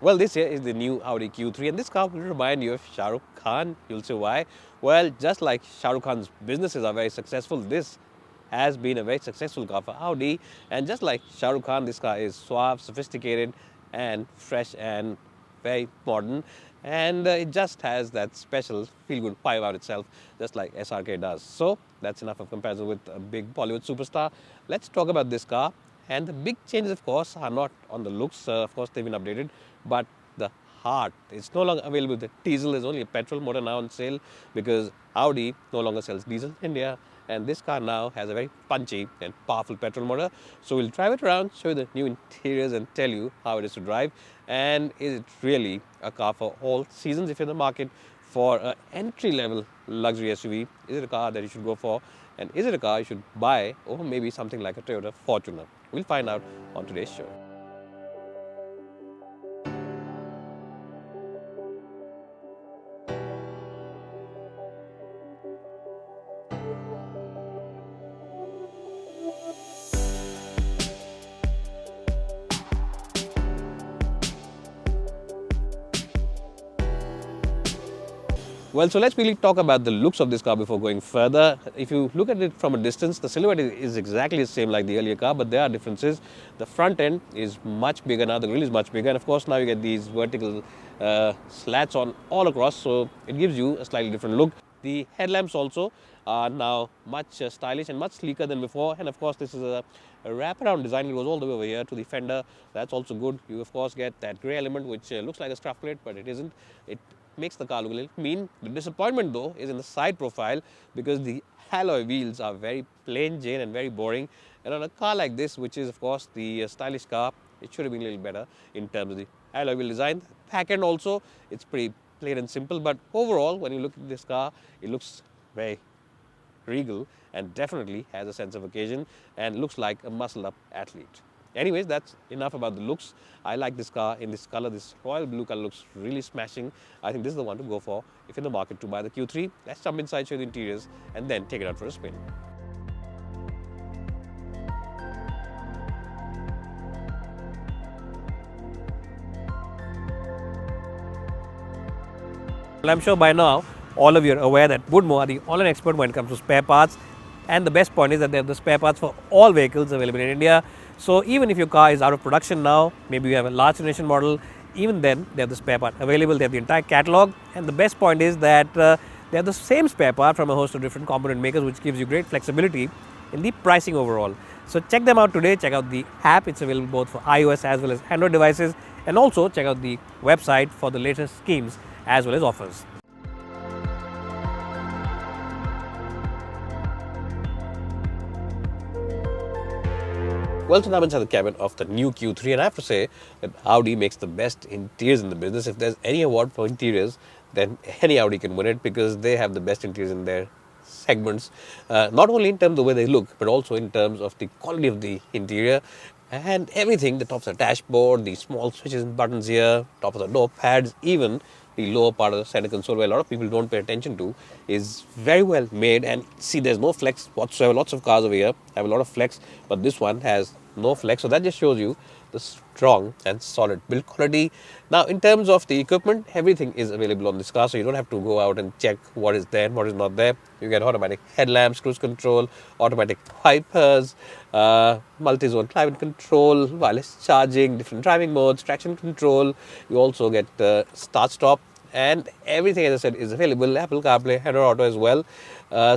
Well, this here is the new Audi Q3, and this car will remind you of Shah Rukh Khan. You'll say why? Well, just like Shah Rukh Khan's businesses are very successful, this has been a very successful car for Audi. And just like Shah Rukh Khan, this car is suave, sophisticated, and fresh and very modern. And it just has that special feel-good vibe about itself, just like SRK does. So that's enough of comparison with a big Bollywood superstar. Let's talk about this car. And the big changes, of course, are not on the looks. Of course, they've been updated, but the heart. It's no longer available. The diesel is only a petrol motor now on sale because Audi no longer sells diesel in India. And this car now has a very punchy and powerful petrol motor. So we'll drive it around, show you the new interiors and tell you how it is to drive. And is it really a car for all seasons? If you're in the market for an entry-level luxury SUV, is it a car that you should go for? And is it a car you should buy, or maybe something like a Toyota Fortuner? We'll find out on today's show. Well, so let's really talk about the looks of this car before going further. If you look at it from a distance, the silhouette is exactly the same like the earlier car, but there are differences. The front end is much bigger now, the grille is much bigger, and of course now you get these vertical slats on all across, so it gives you a slightly different look. The headlamps also are now much stylish and much sleeker than before, and of course this is a wraparound design. It goes all the way over here to the fender. That's also good. You of course get that grey element which looks like a scuff plate, but it isn't. It makes the car look a little mean. The disappointment though is in the side profile because the alloy wheels are very plain Jane and very boring. And on a car like this, which is of course the stylish car, it should have been a little better in terms of the alloy wheel design. Back end also, it's pretty plain and simple, but overall, when you look at this car, it looks very regal and definitely has a sense of occasion and looks like a muscled up athlete. Anyways, that's enough about the looks. I like this car in this color. This royal blue color looks really smashing. I think this is the one to go for if you're in the market to buy the Q3. Let's jump inside, show you the interiors, and then take it out for a spin. Well, I'm sure by now all of you are aware that Woodmore are the online expert when it comes to spare parts. And the best point is that they have the spare parts for all vehicles available in India. So even if your car is out of production now, maybe you have a large generation model, even then they have the spare part available. They have the entire catalog. And the best point is that they have the same spare part from a host of different component makers, which gives you great flexibility in the pricing overall. So check them out today. Check out the app. It's available both for iOS as well as Android devices. And also check out the website for the latest schemes as well as offers. Well, so now I'm inside the cabin of the new Q3, and I have to say that Audi makes the best interiors in the business. If there's any award for interiors, then any Audi can win it because they have the best interiors in their segments. Not only in terms of the way they look, but also in terms of the quality of the interior and everything. The top of the dashboard, the small switches and buttons here, top of the door pads, even the lower part of the center console where a lot of people don't pay attention to is very well made. And see, there's no flex whatsoever. Lots of cars over here have a lot of flex, but this one has no flex. So that just shows you the strong and solid build quality. Now, in terms of the equipment, everything is available on this car, so you don't have to go out and check what is there and what is not there. You get automatic headlamps, cruise control, automatic wipers, multi-zone climate control, wireless charging, different driving modes, traction control. You also get start-stop, and everything, as I said, is available. Apple CarPlay, Android Auto as well.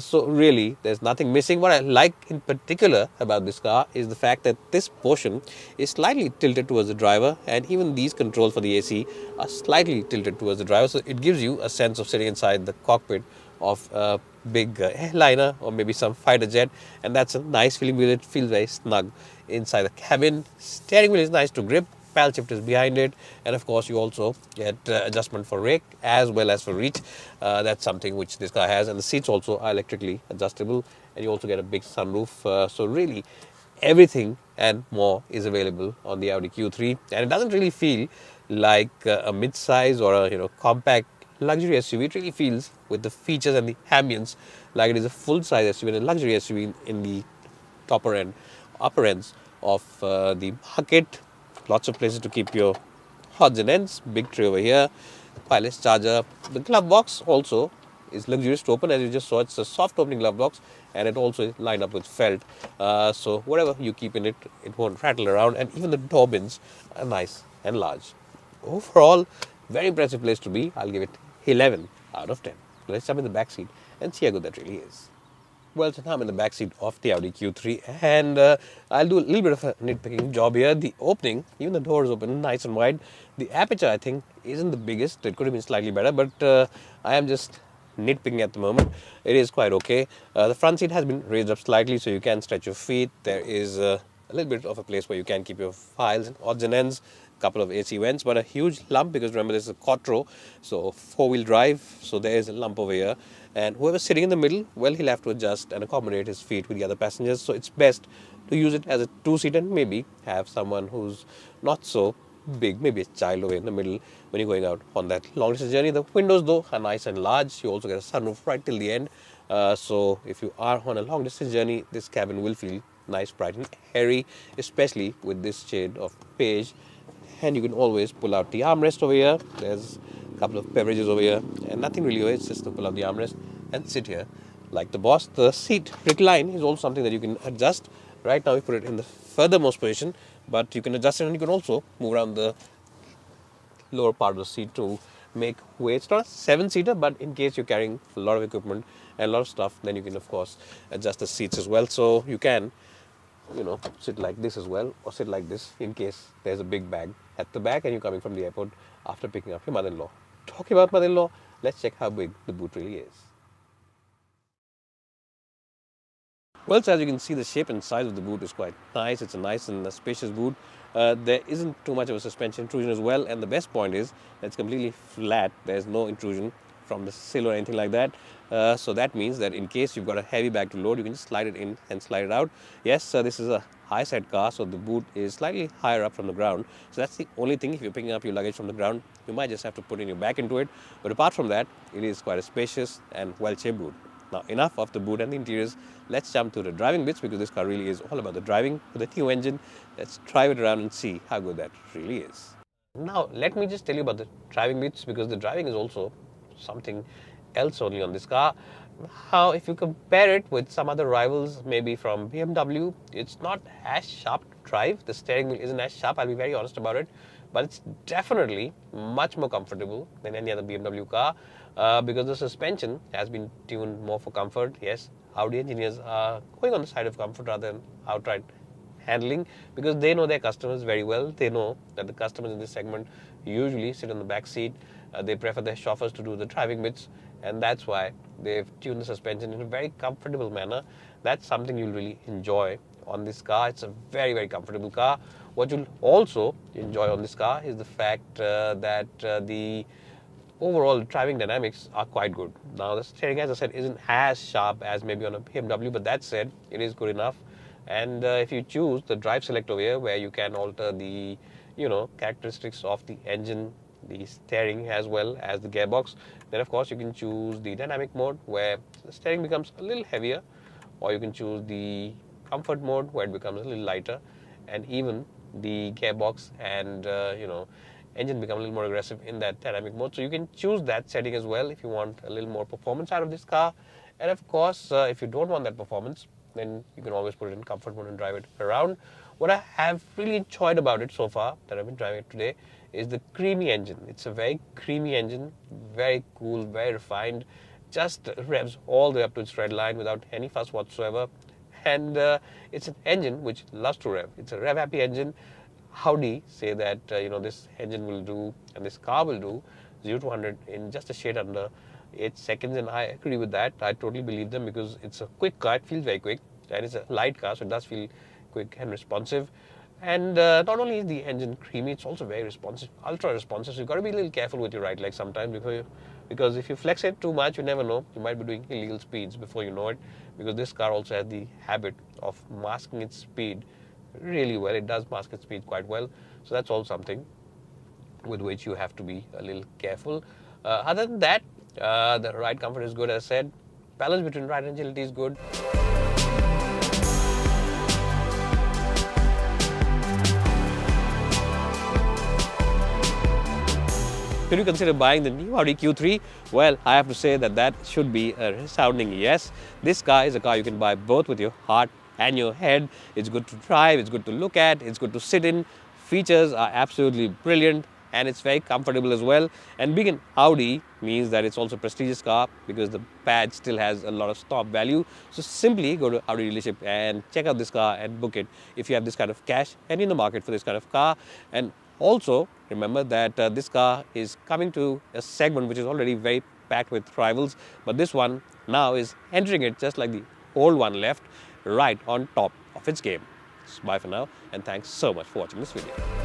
So really, there's nothing missing. What I like in particular about this car is the fact that this portion is slightly tilted towards the driver, and even these controls for the AC are slightly tilted towards the driver. So it gives you a sense of sitting inside the cockpit of a big airliner or maybe some fighter jet, and that's a nice feeling because it feels very snug inside the cabin. Steering wheel is nice to grip. Paddle shift is behind it, and of course you also get adjustment for rake as well as for reach. That's something which this car has, and the seats also are electrically adjustable, and you also get a big sunroof. So really everything and more is available on the Audi Q3, and it doesn't really feel like a mid-size or a compact luxury SUV. It really feels, with the features and the ambience, like it is a full-size SUV and a luxury SUV in the upper ends of the market. Lots of places to keep your odds and ends, big tray over here, wireless charger. The glove box also is luxurious to open. As you just saw, it's a soft opening glove box, and it also is lined up with felt. So whatever you keep in it, it won't rattle around. And even the door bins are nice and large. Overall, very impressive place to be. I'll give it 11 out of 10. Let's jump in the back seat and see how good that really is. Well, so now I'm in the back seat of the Audi Q3, and I'll do a little bit of a nitpicking job here. The opening, even the door is open, nice and wide. The aperture, I think, isn't the biggest. It could have been slightly better, but I am just nitpicking at the moment. It is quite okay. The front seat has been raised up slightly, so you can stretch your feet. There is a little bit of a place where you can keep your files and odds and ends. Couple of AC vents, but a huge lump because remember this is a quattro, so four-wheel drive, so there is a lump over here. And whoever's sitting in the middle, well, he'll have to adjust and accommodate his feet with the other passengers. So it's best to use it as a two-seater and maybe have someone who's not so big, maybe a child over in the middle when you're going out on that long distance journey. The windows though are nice and large. You also get a sunroof right till the end. So if you are on a long distance journey, this cabin will feel nice, bright and airy, especially with this shade of beige. And you can always pull out the armrest over here. There's a couple of beverages over here and nothing really over here. It's just to pull out the armrest and sit here like the boss. The seat recline is also something that you can adjust. Right now we put it in the furthermost position, but you can adjust it and you can also move around the lower part of the seat to make way. It's not a 7-seater, but in case you're carrying a lot of equipment and a lot of stuff, then you can of course adjust the seats as well. So you can, sit like this as well, or sit like this in case there's a big bag at the back and you're coming from the airport after picking up your mother-in-law. Talking about mother-in-law, let's check how big the boot really is. Well, so as you can see, the shape and size of the boot is quite nice. It's a nice and spacious boot. There isn't too much of a suspension intrusion as well, and the best point is that it's completely flat. There's no intrusion from the sill or anything like that. So that means that in case you've got a heavy bag to load, you can just slide it in and slide it out. Yes, this is a high side car, so the boot is slightly higher up from the ground. So that's the only thing. If you're picking up your luggage from the ground, you might just have to put in your back into it. But apart from that, it is quite a spacious and well-shaped boot. Now, enough of the boot and the interiors. Let's jump to the driving bits because this car really is all about the driving with the new engine. Let's drive it around and see how good that really is. Now, let me just tell you about the driving bits because the driving is also something else only on this car. How, if you compare it with some other rivals, maybe from BMW, it's not as sharp to drive. The steering wheel isn't as sharp, I'll be very honest about it. But it's definitely much more comfortable than any other BMW car because the suspension has been tuned more for comfort. Yes, Audi engineers are going on the side of comfort rather than outright handling because they know their customers very well. They know that the customers in this segment usually sit on the back seat. They prefer their chauffeurs to do the driving bits, and that's why they've tuned the suspension in a very comfortable manner. That's something you'll really enjoy on this car. It's a very, very comfortable car. What you'll also enjoy on this car is the fact that the overall driving dynamics are quite good. Now the steering, as I said, isn't as sharp as maybe on a BMW, but that said, it is good enough. And if you choose the drive select over here, where you can alter the characteristics of the engine, the steering as well as the gearbox, then of course you can choose the dynamic mode where the steering becomes a little heavier, or you can choose the comfort mode where it becomes a little lighter, and even the gearbox and engine become a little more aggressive in that dynamic mode. So you can choose that setting as well if you want a little more performance out of this car. And of course, if you don't want that performance, then you can always put it in comfort mode and drive it around. What I have really enjoyed about it so far, that I've been driving it today, is the creamy engine. It's a very creamy engine, very cool, very refined, just revs all the way up to its red line without any fuss whatsoever. And it's an engine which loves to rev. It's a rev-happy engine. Audi say that this engine will do, and this car will do 0 to 100 in just a shade under 8 seconds, and I agree with that. I totally believe them because it's a quick car. It feels very quick, and it's a light car, so it does feel quick and responsive. And not only is the engine creamy, it's also very responsive, ultra responsive. So you've got to be a little careful with your right leg sometimes because if you flex it too much, you never know. You might be doing illegal speeds before you know it, because this car also has the habit of masking its speed really well. It does mask its speed quite well. So that's all something with which you have to be a little careful. Other than that, the ride comfort is good, as I said. Balance between ride and agility is good. Should you consider buying the new Audi Q3? Well, I have to say that should be a resounding yes. This car is a car you can buy both with your heart and your head. It's good to drive, it's good to look at, it's good to sit in. Features are absolutely brilliant and it's very comfortable as well. And being an Audi means that it's also a prestigious car because the badge still has a lot of stock value. So simply go to Audi dealership and check out this car and book it if you have this kind of cash and in the market for this kind of car. And also remember that this car is coming to a segment which is already very packed with rivals, but this one now is entering it just like the old one left, right on top of its game. Bye for now, and thanks so much for watching this video.